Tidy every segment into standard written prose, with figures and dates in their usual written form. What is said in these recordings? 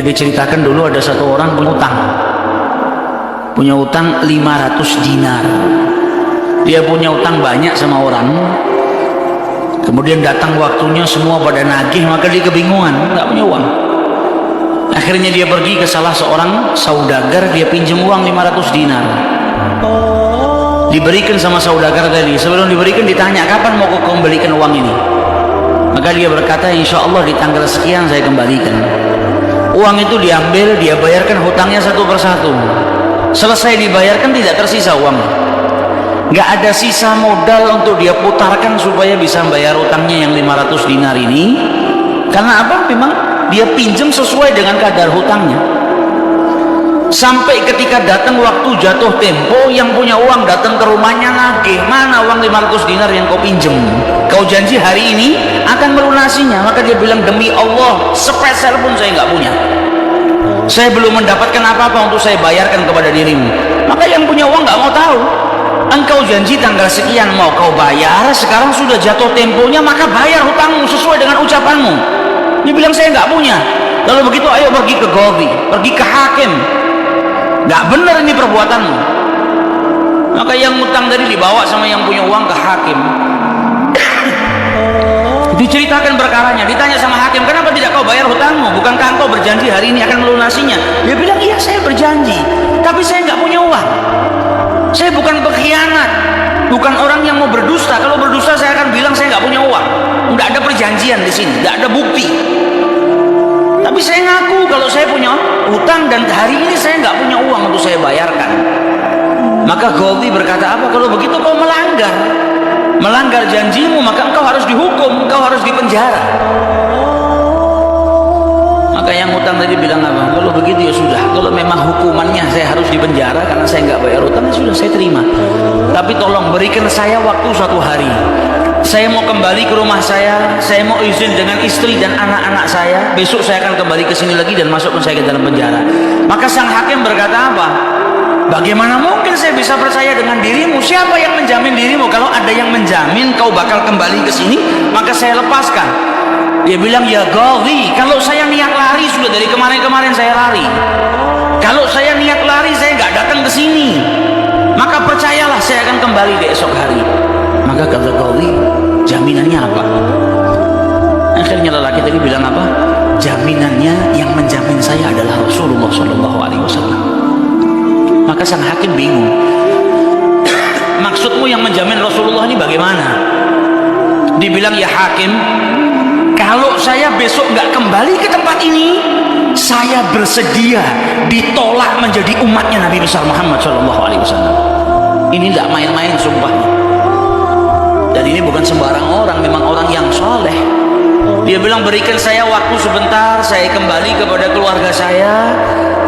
Diceritakan dulu ada satu orang punya utang 500 dinar. Dia punya utang banyak sama orang, kemudian datang waktunya semua pada nagih, maka dia kebingungan, nggak punya uang. Akhirnya dia pergi ke salah seorang saudagar, dia pinjam uang 500 dinar. Diberikan sama saudagar tadi. Sebelum diberikan ditanya, kapan mau kau kembalikan uang ini? Maka dia berkata, insya Allah di tanggal sekian saya kembalikan. Uang itu diambil, dia bayarkan hutangnya satu persatu. Selesai dibayarkan tidak tersisa uang, nggak ada sisa modal untuk dia putarkan supaya bisa bayar hutangnya yang 500 dinar ini. Karena apa? Memang dia pinjam sesuai dengan kadar hutangnya. Sampai ketika datang waktu jatuh tempo, yang punya uang datang ke rumahnya nagih, mana uang 500 dinar yang kau pinjam? Kau janji hari ini akan melunasinya. Maka dia bilang, demi Allah sepeser pun saya nggak punya, saya belum mendapatkan apa-apa untuk saya bayarkan kepada dirimu. Maka yang punya uang nggak mau tahu. Engkau janji tanggal sekian mau kau bayar, sekarang sudah jatuh temponya, maka bayar hutangmu sesuai dengan ucapanmu. Dia bilang saya nggak punya. Lalu begitu ayo pergi ke qadhi, pergi ke hakim. Nggak benar ini perbuatanmu. Maka yang utang tadi dibawa sama yang punya uang ke hakim. Diceritakan perkaranya, ditanya sama hakim, kenapa tidak kau bayar hutangmu? Bukankah engkau berjanji hari ini akan melunasinya? Dia bilang, iya saya berjanji, tapi saya nggak punya uang. Saya bukan pengkhianat, bukan orang yang mau berdusta. Kalau berdusta saya akan bilang saya nggak punya uang. Nggak ada perjanjian di sini, nggak ada bukti. Tapi saya ngaku kalau saya punya utang dan hari ini saya nggak punya uang untuk saya bayarkan. Maka qadhi berkata, apa kalau begitu kau melanggar janjimu, maka engkau harus dihukum, engkau harus dipenjara. Maka yang utang tadi bilang apa? Kalau begitu ya sudah, kalau memang hukumannya saya harus dipenjara karena saya nggak bayar utang, ya sudah saya terima. Tapi tolong berikan saya waktu 1 hari. Saya mau kembali ke rumah saya mau izin dengan istri dan anak-anak saya. Besok saya akan kembali ke sini lagi dan masukkan saya ke dalam penjara. Maka sang hakim berkata apa? Bagaimana mungkin saya bisa percaya dengan dirimu? Siapa yang menjamin dirimu? Kalau ada yang menjamin kau bakal kembali ke sini, maka saya lepaskan. Dia bilang, ya qadhi, kalau saya niat lari sudah dari kemarin-kemarin saya lari. Kalau saya niat lari saya nggak datang ke sini, maka percayalah saya akan kembali di esok hari. Maka kata qadhi, jaminannya apa? Akhirnya lelaki tadi bilang apa? Jaminannya yang menjamin saya adalah Rasulullah SAW. Maka sang hakim bingung, maksudmu yang menjamin Rasulullah ini bagaimana? Dibilang, ya hakim, kalau saya besok nggak kembali ke tempat ini, saya bersedia ditolak menjadi umatnya Nabi besar Muhammad SAW. Ini tidak main-main sumpahnya. Dan ini bukan sembarang orang, memang orang yang soleh. Dia bilang, berikan saya waktu sebentar, saya kembali kepada keluarga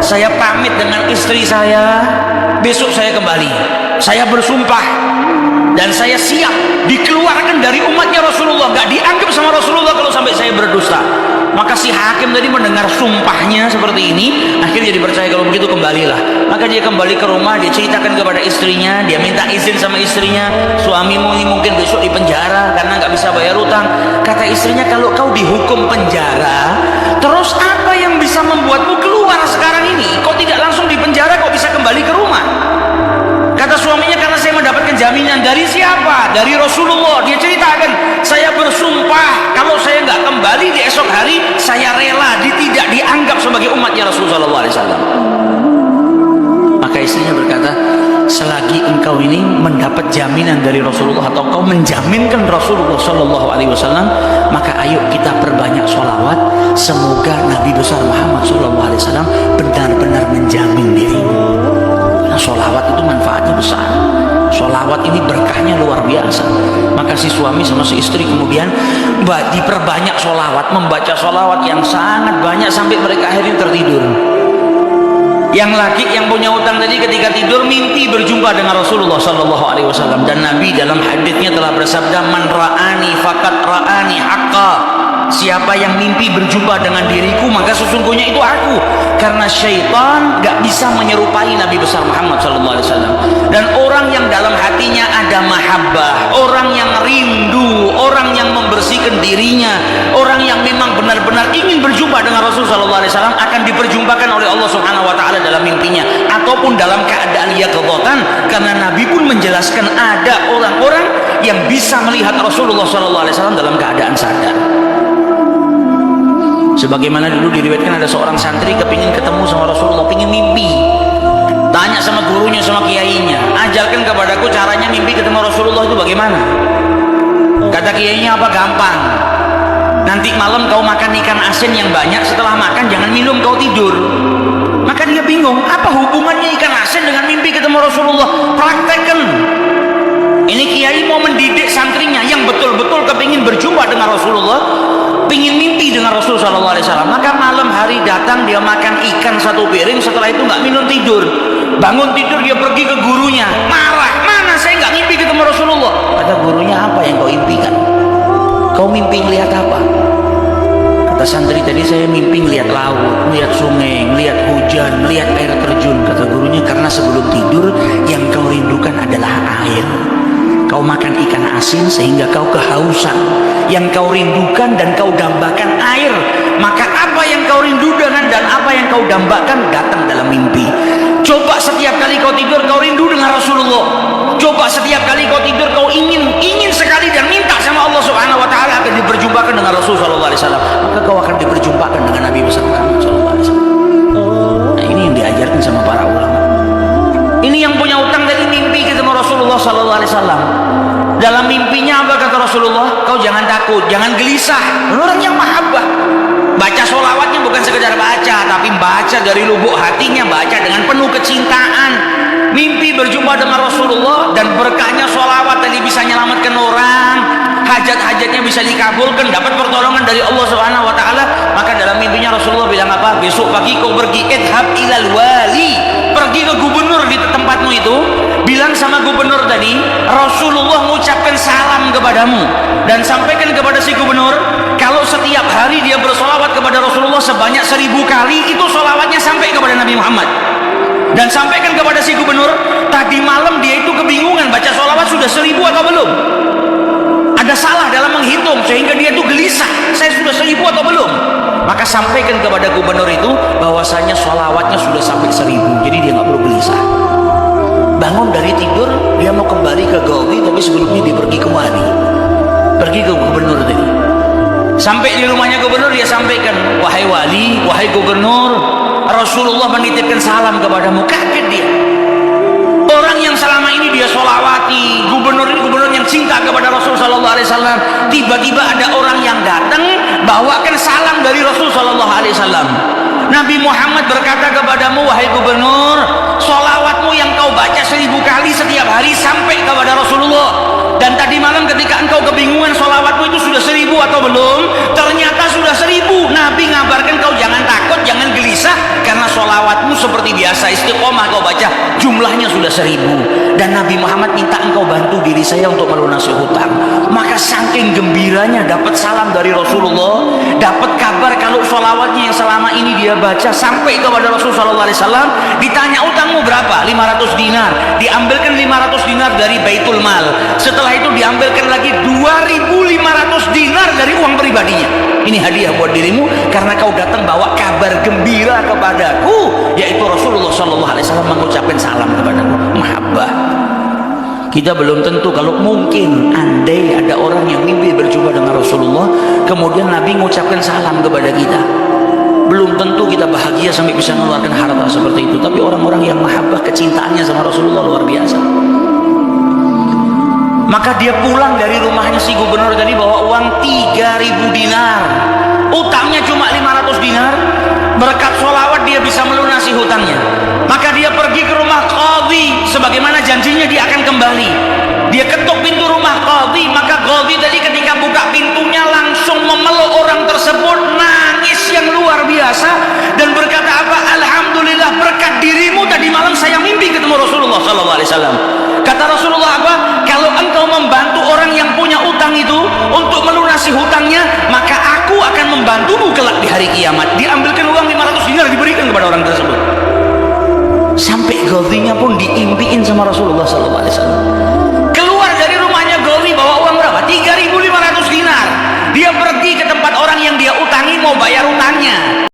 saya pamit dengan istri saya, besok saya kembali, saya bersumpah dan saya siap dikeluarkan dari umatnya Rasulullah, nggak dianggap sama Rasulullah kalau sampai saya berdusta. Maka si hakim tadi mendengar sumpahnya seperti ini, akhirnya dipercaya kalau begitu kembalilah. Maka dia kembali ke rumah, dia ceritakan kepada istrinya, dia minta izin sama istrinya, suamimu ini mungkin besok di penjara karena nggak bisa bayar utang. Kata istrinya, kalau kau dihukum penjara, terus apa yang bisa membuatmu keluar sekarang ini? Kau tidak langsung di penjara, kau bisa kembali ke rumah. Kata suaminya, karena saya mendapatkan jaminan. Dari siapa? Dari Rasulullah. Dia ceritakan, saya bersumpah kalau saya nggak kembali di esok hari, saya rela tidak dianggap sebagai umatnya Rasulullah SAW. Maka istrinya berkata, selagi engkau ini mendapat jaminan dari Rasulullah atau kau menjaminkan Rasulullah SAW, maka ayo kita perbanyak sholawat, semoga Nabi besar Muhammad SAW benar-benar menjamin dirimu. Nah, sholawat itu manfaatnya besar, sholawat ini berkahnya luar biasa. Maka si suami sama si istri kemudian diperbanyak sholawat, membaca sholawat yang sangat banyak sampai mereka akhirnya tertidur. Yang laki yang punya utang tadi ketika tidur mimpi berjumpa dengan Rasulullah SAW, dan Nabi dalam hadisnya telah bersabda, man ra'ani faqad ra'ani haqqa, siapa yang mimpi berjumpa dengan diriku maka sesungguhnya itu aku. Karena syaitan gak bisa menyerupai Nabi besar Muhammad SAW. Dan orang yang dalam hatinya ada mahabbah, orang yang rindu, orang yang membersihkan dirinya, orang yang memang benar-benar ingin berjumpa dengan Rasul SAW akan diperjumpakan oleh Allah Subhanahu Wa Taala dalam mimpinya ataupun dalam keadaan yaqdzatan. Karena Nabi pun menjelaskan ada orang-orang yang bisa melihat Rasulullah SAW dalam keadaan sadar. Sebagaimana dulu diriwayatkan ada seorang santri kepingin ketemu sama Rasulullah, pingin mimpi, tanya sama gurunya, sama kiainya, ajarkan kepadaku caranya mimpi ketemu Rasulullah itu bagaimana. Kata kiainya, apa? Gampang, nanti malam kau makan ikan asin yang banyak, setelah makan jangan minum, kau tidur. Maka dia bingung, apa hubungannya ikan asin dengan mimpi ketemu Rasulullah? Praktekkan. Ini kiai mau mendidik santrinya yang betul-betul kepingin berjumpa dengan Rasulullah, pingin mimpi dengan Rasul SAW. Maka malam hari datang, dia makan ikan satu piring, setelah itu nggak minum, tidur. Bangun tidur dia pergi ke gurunya, marah, mana saya nggak mimpi ketemu Rasulullah. Kata gurunya, apa yang kau impikan? Kau mimpi lihat apa? Kata santri, tadi saya mimpi lihat laut, lihat sungai, lihat hujan, lihat air terjun. Kata gurunya, karena sebelum tidur yang kau rindukan adalah air. Kau makan ikan asin sehingga kau kehausan. Yang kau rindukan dan kau dambakan air. Maka apa yang kau rindukan dan apa yang kau dambakan datang dalam mimpi. Coba setiap kali kau tidur kau rindu dengan Rasulullah. Coba setiap kali kau tidur kau ingin sekali dan minta sama Allah Subhanahu Wa Taala akan diperjumpakan dengan Rasul Sallallahu Alaihi Wasallam. Maka kau akan diperjumpakan dengan Nabi besar Muhammad Sallallahu Alaihi Wasallam. Nah, ini yang diajarkan sama para ulama. Ini yang punya utang dari mimpi ketemu Rasulullah Sallallahu Alaihi Wasallam. Dalam mimpinya apa kata Rasulullah? Kau jangan takut, jangan gelisah. Orang yang mahabbah, baca sholawatnya bukan sekedar baca, tapi baca dari lubuk hatinya, baca dengan penuh kecintaan. Mimpi berjumpa dengan Rasulullah dan berkahnya sholawat tadi bisa menyelamatkan orang, hajat-hajatnya bisa dikabulkan, dapat pertolongan dari Allah Subhanahu Wa Taala. Maka dalam mimpinya Rasulullah bilang apa? Besok pagi kau pergi, idhab ilal wali, pergi ke gubernur di tempatmu itu, bilang sama gubernur tadi, Rasulullah mengucapkan salam kepadamu, dan sampaikan kepada si gubernur, kalau setiap hari dia bersolawat kepada Rasulullah sebanyak 1000 kali, itu solawatnya sampai kepada Nabi Muhammad. Dan sampaikan kepada si gubernur, tadi malam dia itu kebingungan baca solawat sudah 1000 atau belum, ada salah dalam menghitung sehingga dia itu gelisah, saya sudah 1000 atau belum. Maka sampaikan kepada gubernur itu bahwasanya sholawatnya sudah sampai 1000, jadi dia nggak perlu gelisah. Bangun dari tidur, dia mau kembali ke Gawi, tapi sebelumnya dia pergi ke wali, pergi ke gubernur tadi. Sampai di rumahnya gubernur, dia sampaikan, wahai wali, wahai gubernur, Rasulullah menitipkan salam kepadamu. Kaget dia. Orang yang selama ini dia sholawati, gubernur ini gubernur yang cinta kepada Rasul Sallallahu Alaihi Wasallam, tiba-tiba ada orang yang datang bawakan salam dari Rasul Sallallahu Alaihi Wasallam. Nabi Muhammad berkata kepadamu, wahai gubernur, sholawatmu yang kau baca 1000 kali setiap hari sampai kepada Rasulullah. Dan tadi malam ketika engkau kebingungan sholawatmu itu sudah 1000 atau belum, ternyata sudah 1000. Nabi ngabarkan kau jangan takut, jangan gelisah, karena sholawatmu seperti biasa, istiqomah kau baca, jumlahnya sudah 1000. Dan Nabi Muhammad minta engkau bantu diri saya untuk melunasi hutang. Maka saking gembiranya dapat salam dari Rasulullah, dapat kabar kalau sholawatnya yang selama ini dia baca sampai kepada Rasul Sallallahu Alaihi Wasallam. Ditanya utangmu berapa? 500 dinar. Diambilkan 500 dinar dari Baitul Mal. Setelah itu diambilkan lagi 2500 dinar dari uang pribadinya. Ini hadiah buat dirimu karena kau datang bawa kabar gembira kepadaku, yaitu Rasulullah Sallallahu Alaihi Wasallam mengucapkan salam kepadaku. Mahabbah. Kita belum tentu, kalau mungkin andai ada orang yang mimpi berjumpa dengan Rasulullah kemudian Nabi mengucapkan salam kepada kita, belum tentu kita bahagia sampai bisa mengeluarkan harta seperti itu. Tapi orang-orang yang mahabbah, kecintaannya sama Rasulullah luar biasa. Maka dia pulang dari rumahnya si gubernur tadi bawa uang 3000 dinar, utangnya cuma 500 dinar. Berkat sholawat dia bisa melunasi hutangnya. Maka dia pergi ke rumah qadhi, sebagaimana janjinya dia akan kembali. Dia ketuk pintu rumah qadhi, maka qadhi tadi ketika buka pintunya langsung memeluk orang tersebut, nangis yang luar biasa dan berkata apa? Alhamdulillah, berkat dirimu tadi malam saya mimpi ketemu Rasulullah Sallallahu Alaihi Wasallam. Kata Rasulullah apa? Kalau engkau membantu orang yang punya utang itu untuk melunasi hutangnya, maka aku pembantumu kelak di hari kiamat. Diambilkan uang 500 dinar, diberikan kepada orang tersebut. Sampai Ghazinya pun diimpiin sama Rasulullah SAW. Keluar dari rumahnya Ghazi bawa uang berapa? 3.500 dinar. Dia pergi ke tempat orang yang dia utangi mau bayar utangnya.